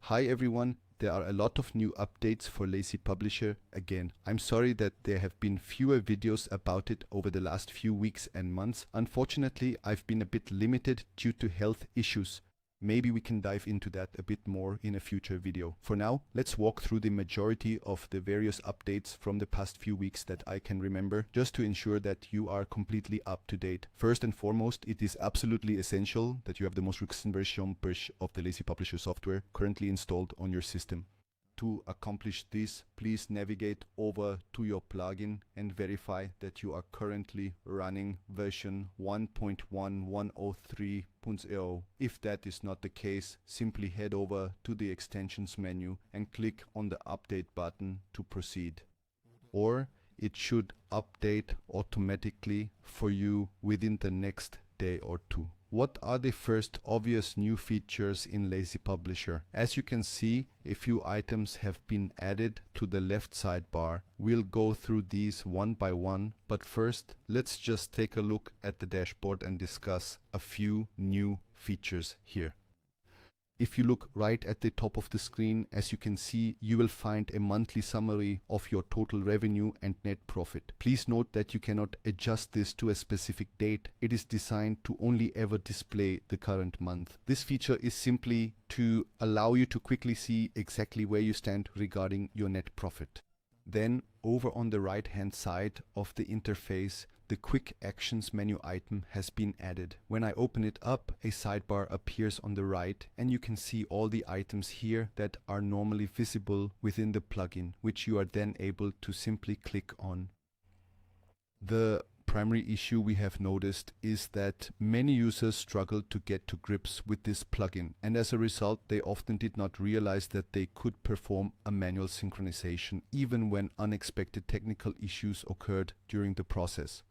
Hi everyone, there are a lot of new updates for LazyPublisher. Again, I'm sorry that there have been fewer videos about it over the last few weeks and months. Unfortunately, I've been a bit limited due to health issues. Maybe we can dive into that a bit more in a future video. For now, let's walk through the majority of the various updates from the past few weeks that I can remember, just to ensure that you are completely up to date. First and foremost, it is absolutely essential that you have the most recent version of the LazyPublisher software currently installed on your system. To accomplish this, please navigate over to your plugin and verify that you are currently running version 1.1103.0. If that is not the case, simply head over to the extensions menu and click on the update button to proceed. Or it should update automatically for you within the next day or two. What are the first obvious new features in LazyPublisher? As you can see, a few items have been added to the left sidebar. We'll go through these one by one, but first let's just take a look at the dashboard and discuss a few new features here. If you look right at the top of the screen, as you can see, you will find a monthly summary of your total revenue and net profit. Please note that you cannot adjust this to a specific date. It is designed to only ever display the current month. This feature is simply to allow you to quickly see exactly where you stand regarding your net profit. Then, over on the right-hand side of the interface, the Quick Actions menu item has been added. When I open it up, a sidebar appears on the right, and you can see all the items here that are normally visible within the plugin, which you are then able to simply click on. The primary issue we have noticed is that many users struggle to get to grips with this plugin, and as a result they often did not realize that they could perform a manual synchronization even when unexpected technical issues occurred during the process.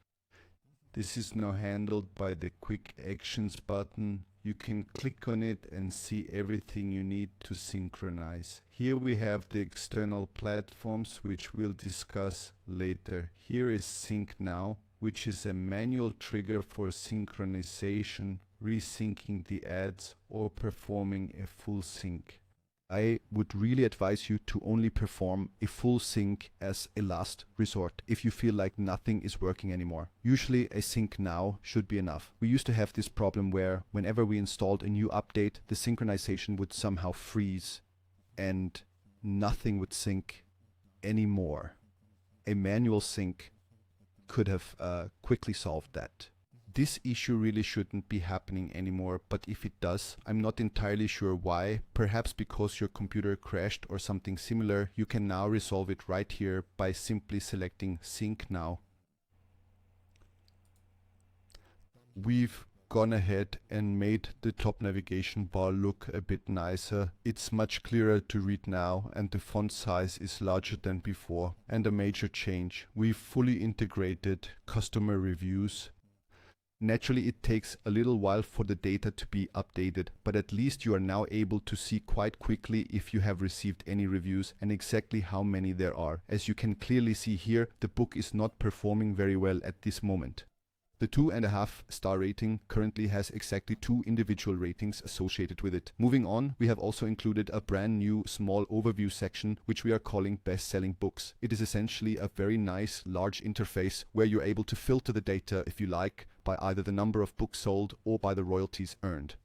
This is now handled by the Quick Actions button. You can click on it and see everything you need to synchronize. Here we have the external platforms, which we'll discuss later. Here is Sync Now, which is a manual trigger for synchronization, resyncing the ads, or performing a full sync. I would really advise you to only perform a full sync as a last resort if you feel like nothing is working anymore. Usually a sync now should be enough. We used to have this problem where whenever we installed a new update, the synchronization would somehow freeze and nothing would sync anymore. A manual sync could have quickly solved that. This issue really shouldn't be happening anymore, but if it does, I'm not entirely sure why. Perhaps because your computer crashed or something similar. You can now resolve it right here by simply selecting Sync Now. We've gone ahead and made the top navigation bar look a bit nicer. It's much clearer to read now, and the font size is larger than before. And a major change: we've fully integrated customer reviews. Naturally, it takes a little while for the data to be updated, but at least you are now able to see quite quickly if you have received any reviews and exactly how many there are. As you can clearly see here, the book is not performing very well at this moment. The 2.5-star rating currently has exactly 2 individual ratings associated with it. Moving on, we have also included a brand new small overview section, which we are calling Bestselling Books. It is essentially a very nice large interface where you're able to filter the data, if you like, by either the number of books sold or by the royalties earned.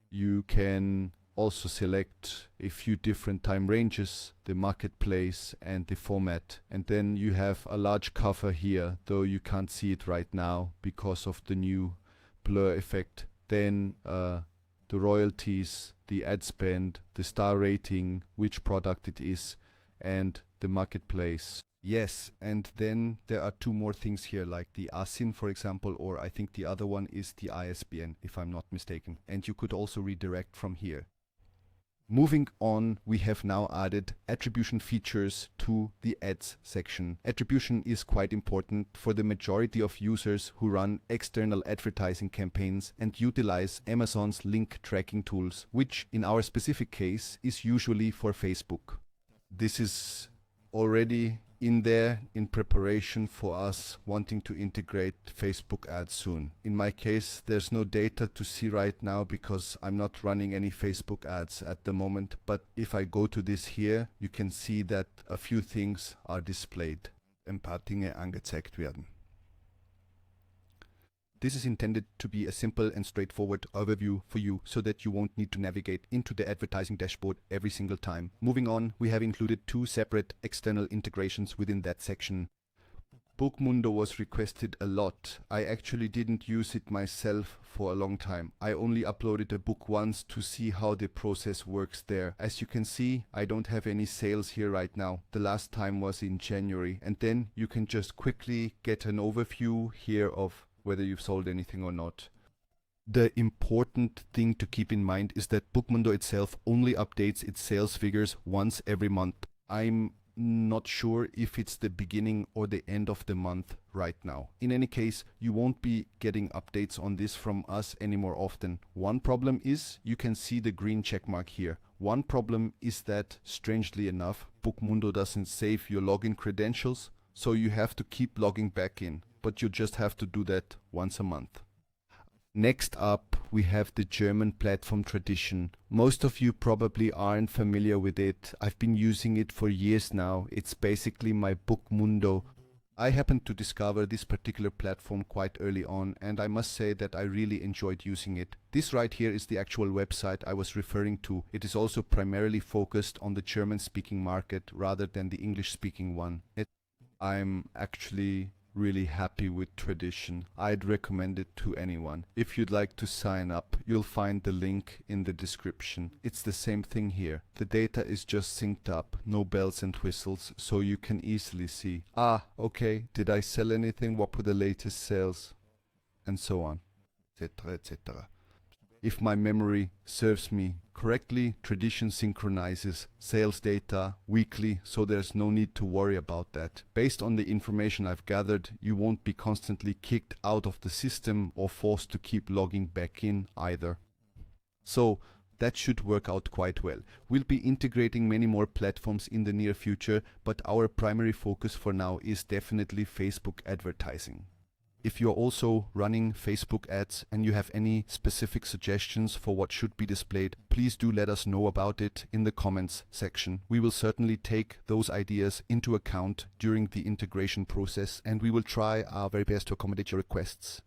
You can also select a few different time ranges, the marketplace and the format. And then you have a large cover here, though you can't see it right now because of the new blur effect. Then the royalties, the ad spend, the star rating, which product it is, and the marketplace. Yes, and then there are 2 more things here, like the ASIN, for example, or I think the other one is the ISBN, if I'm not mistaken. And you could also redirect from here. Moving on, we have now added attribution features to the ads section. Attribution is quite important for the majority of users who run external advertising campaigns and utilize Amazon's link tracking tools, which in our specific case is usually for Facebook. This is already in there in preparation for us wanting to integrate Facebook ads soon. In my case, there's no data to see right now because I'm not running any Facebook ads at the moment, but if I go to this here, you can see that a few things are displayed. Ein paar Dinge angezeigt werden. This is intended to be a simple and straightforward overview for you so that you won't need to navigate into the advertising dashboard every single time. Moving on, we have included two separate external integrations within that section. Bookmundo was requested a lot. I actually didn't use it myself for a long time. I only uploaded a book once to see how the process works there. As you can see, I don't have any sales here right now. The last time was in January, and then you can just quickly get an overview here of whether you've sold anything or not. The important thing to keep in mind is that Bookmundo itself only updates its sales figures once every month. I'm not sure if it's the beginning or the end of the month right now. In any case, you won't be getting updates on this from us anymore often. One problem is you can see the green check mark here. One problem is that, strangely enough, Bookmundo doesn't save your login credentials, so you have to keep logging back in. But you just have to do that once a month. Next up, we have the German platform Tredition. Most of you probably aren't familiar with it. I've been using it for years now. It's basically my Bookmundo. I happened to discover this particular platform quite early on, and I must say that I really enjoyed using it. This right here is the actual website I was referring to. It is also primarily focused on the German-speaking market rather than the English-speaking one. I'm actually really happy with Tredition. I'd recommend it to anyone. If you'd like to sign up, you'll find the link in the description. It's the same thing here. The data is just synced up, no bells and whistles, so you can easily see, okay, did I sell anything? What were the latest sales? And so on, etc., etc. If my memory serves me correctly, Tredition synchronizes sales data weekly, so there's no need to worry about that. Based on the information I've gathered, you won't be constantly kicked out of the system or forced to keep logging back in either. So that should work out quite well. We'll be integrating many more platforms in the near future, but our primary focus for now is definitely Facebook advertising. If you're also running Facebook ads and you have any specific suggestions for what should be displayed, please do let us know about it in the comments section. We will certainly take those ideas into account during the integration process, and we will try our very best to accommodate your requests.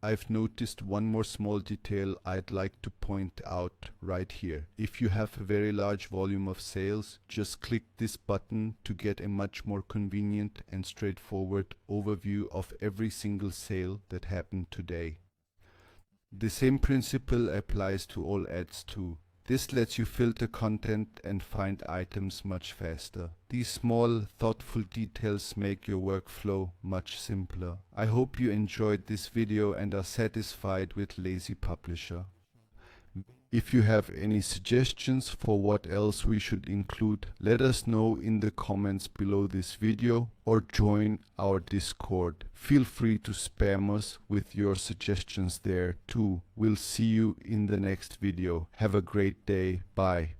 I've noticed one more small detail I'd like to point out right here. If you have a very large volume of sales, just click this button to get a much more convenient and straightforward overview of every single sale that happened today. The same principle applies to all ads too. This lets you filter content and find items much faster. These small, thoughtful details make your workflow much simpler. I hope you enjoyed this video and are satisfied with LazyPublisher. If you have any suggestions for what else we should include, let us know in the comments below this video or join our Discord. Feel free to spam us with your suggestions there too. We'll see you in the next video. Have a great day. Bye.